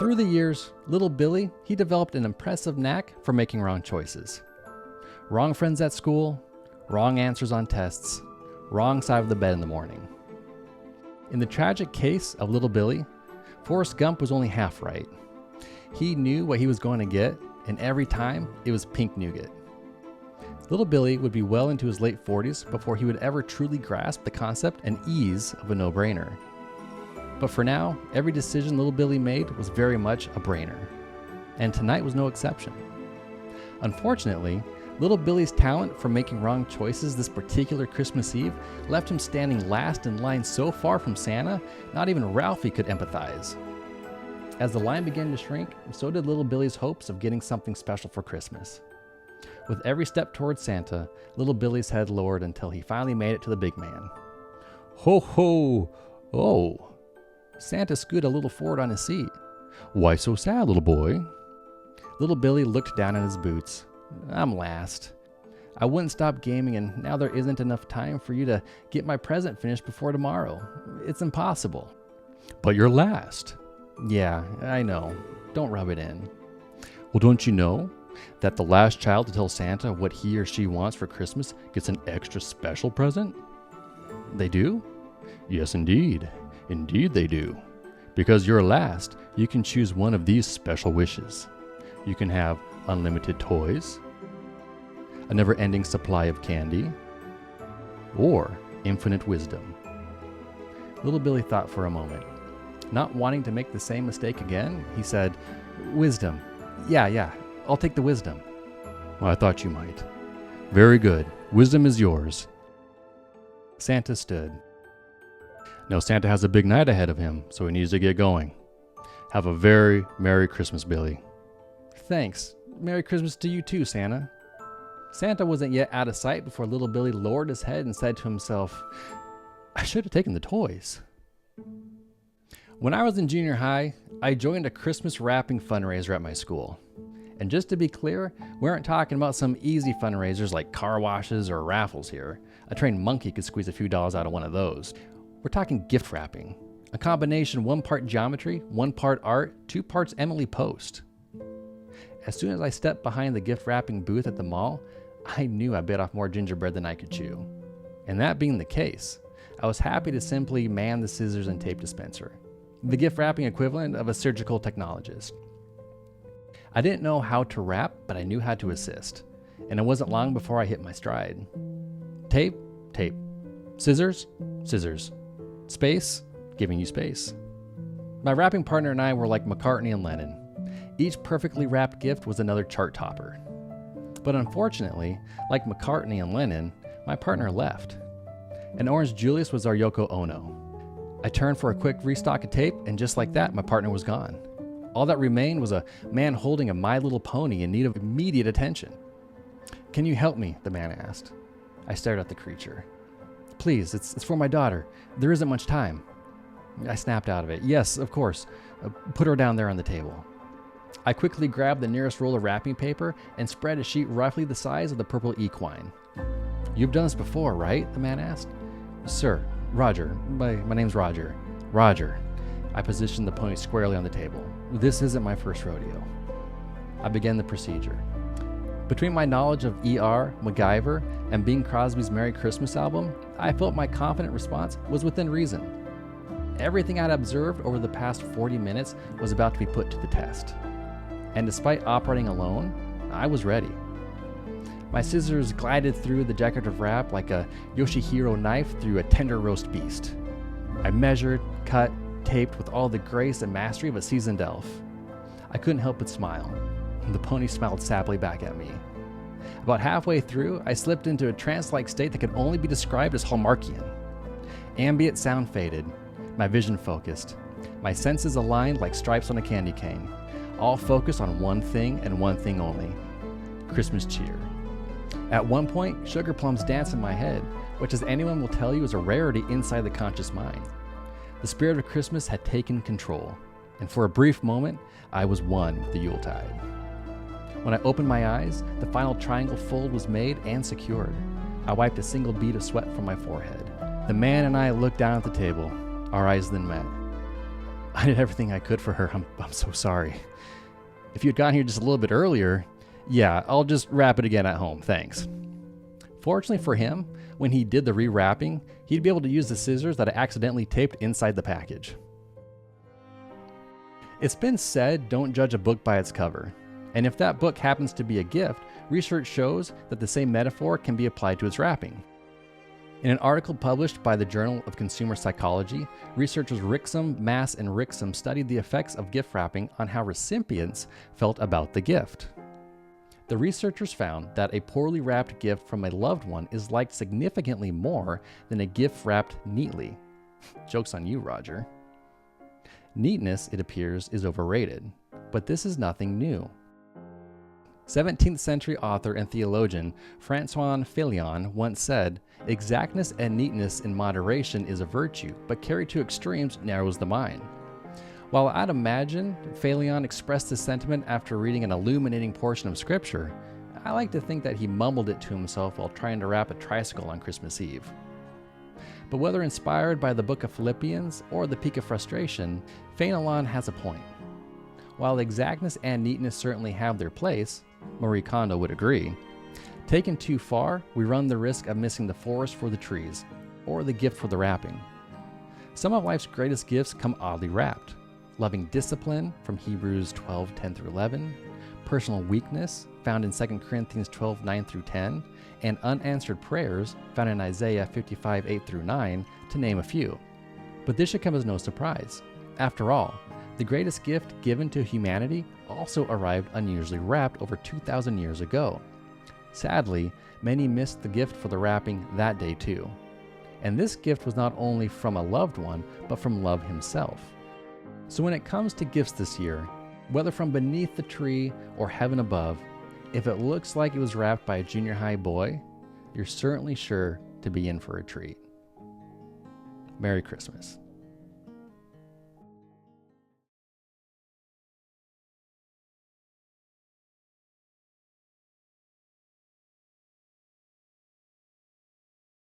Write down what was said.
Through the years, little Billy, he developed an impressive knack for making wrong choices. Wrong friends at school, wrong answers on tests, wrong side of the bed in the morning. In the tragic case of little Billy, Forrest Gump was only half right. He knew what he was going to get, and every time it was pink nougat. Little Billy would be well into his late 40s before he would ever truly grasp the concept and ease of a no-brainer. But for now, every decision little Billy made was very much a brainer. And tonight was no exception. Unfortunately, little Billy's talent for making wrong choices this particular Christmas Eve left him standing last in line so far from Santa, not even Ralphie could empathize. As the line began to shrink, so did little Billy's hopes of getting something special for Christmas. With every step towards Santa, little Billy's head lowered until he finally made it to the big man. Ho ho! Oh! Santa scooted a little forward on his seat. Why so sad, little boy? Little Billy looked down at his boots. I'm last. I wouldn't stop gaming, and now there isn't enough time for you to get my present finished before tomorrow. It's impossible. But you're last. Yeah, I know. Don't rub it in. Well, don't you know that the last child to tell Santa what he or she wants for Christmas gets an extra special present? They do? Yes, indeed. Indeed they do. Because you're last, you can choose one of these special wishes. You can have unlimited toys, a never-ending supply of candy, or infinite wisdom. Little Billy thought for a moment. Not wanting to make the same mistake again, he said, Wisdom. Yeah, I'll take the wisdom. Well, I thought you might. Very good. Wisdom is yours. Santa stood. Now Santa has a big night ahead of him, so he needs to get going. Have a very Merry Christmas, Billy. Thanks. Merry Christmas to you too, Santa. Santa wasn't yet out of sight before little Billy lowered his head and said to himself, I should have taken the toys. When I was in junior high, I joined a Christmas wrapping fundraiser at my school. And just to be clear, we aren't talking about some easy fundraisers like car washes or raffles here. A trained monkey could squeeze a few dollars out of one of those. We're talking gift wrapping. A combination 1 part geometry, 1 part art, 2 parts Emily Post. As soon as I stepped behind the gift wrapping booth at the mall, I knew I bit off more gingerbread than I could chew. And that being the case, I was happy to simply man the scissors and tape dispenser. The gift wrapping equivalent of a surgical technologist. I didn't know how to wrap, but I knew how to assist. And it wasn't long before I hit my stride. Tape, tape. Scissors, scissors. Space, giving you space. My wrapping partner and I were like McCartney and Lennon. Each perfectly wrapped gift was another chart topper. But unfortunately, like McCartney and Lennon, my partner left. And Orange Julius was our Yoko Ono. I turned for a quick restock of tape, and just like that, my partner was gone. All that remained was a man holding a My Little Pony in need of immediate attention. Can you help me? The man asked. I stared at the creature. Please, it's for my daughter. There isn't much time. I snapped out of it. Yes, of course. Put her down there on the table. I quickly grabbed the nearest roll of wrapping paper and spread a sheet roughly the size of the purple equine. You've done this before, right? The man asked. Sir, Roger. My name's Roger. Roger. I positioned the pony squarely on the table. This isn't my first rodeo. I began the procedure. Between my knowledge of E.R., MacGyver, and Bing Crosby's Merry Christmas album, I felt my confident response was within reason. Everything I'd observed over the past 40 minutes was about to be put to the test. And despite operating alone, I was ready. My scissors glided through the decorative wrap like a Yoshihiro knife through a tender roast beast. I measured, cut, taped with all the grace and mastery of a seasoned elf. I couldn't help but smile. The pony smiled sappily back at me. About halfway through, I slipped into a trance-like state that could only be described as Hallmarkian. Ambient sound faded, my vision focused, my senses aligned like stripes on a candy cane, all focused on one thing and one thing only: Christmas cheer. At one point, sugar plums danced in my head, which, as anyone will tell you, is a rarity inside the conscious mind. The spirit of Christmas had taken control, and for a brief moment, I was one with the Yuletide. When I opened my eyes, the final triangle fold was made and secured. I wiped a single bead of sweat from my forehead. The man and I looked down at the table. Our eyes then met. I did everything I could for her. I'm so sorry. If you had gotten here just a little bit earlier, yeah, I'll just wrap it again at home, thanks. Fortunately for him, when he did the rewrapping, he'd be able to use the scissors that I accidentally taped inside the package. It's been said, don't judge a book by its cover. And if that book happens to be a gift, research shows that the same metaphor can be applied to its wrapping. In an article published by the Journal of Consumer Psychology, researchers Rixum, Mass, and Rixum studied the effects of gift wrapping on how recipients felt about the gift. The researchers found that a poorly wrapped gift from a loved one is liked significantly more than a gift wrapped neatly. Joke's on you, Roger. Neatness, it appears, is overrated, but this is nothing new. 17th century author and theologian Francois Filion once said, "Exactness and neatness in moderation is a virtue, but carried to extremes narrows the mind." While I'd imagine Filion expressed this sentiment after reading an illuminating portion of Scripture, I like to think that he mumbled it to himself while trying to wrap a tricycle on Christmas Eve. But whether inspired by the book of Philippians or the peak of frustration, Filion has a point. While exactness and neatness certainly have their place, Marie Kondo would agree, taken too far, we run the risk of missing the forest for the trees, or the gift for the wrapping. Some of life's greatest gifts come oddly wrapped. Loving discipline from Hebrews 12:10-11, personal weakness found in 2 Corinthians 12:9-10, and unanswered prayers found in Isaiah 55:8-9, to name a few. But this should come as no surprise. After all, the greatest gift given to humanity also arrived unusually wrapped over 2,000 years ago. Sadly, many missed the gift for the wrapping that day too. And this gift was not only from a loved one, but from love himself. So when it comes to gifts this year, whether from beneath the tree or heaven above, if it looks like it was wrapped by a junior high boy, you're certainly sure to be in for a treat. Merry Christmas.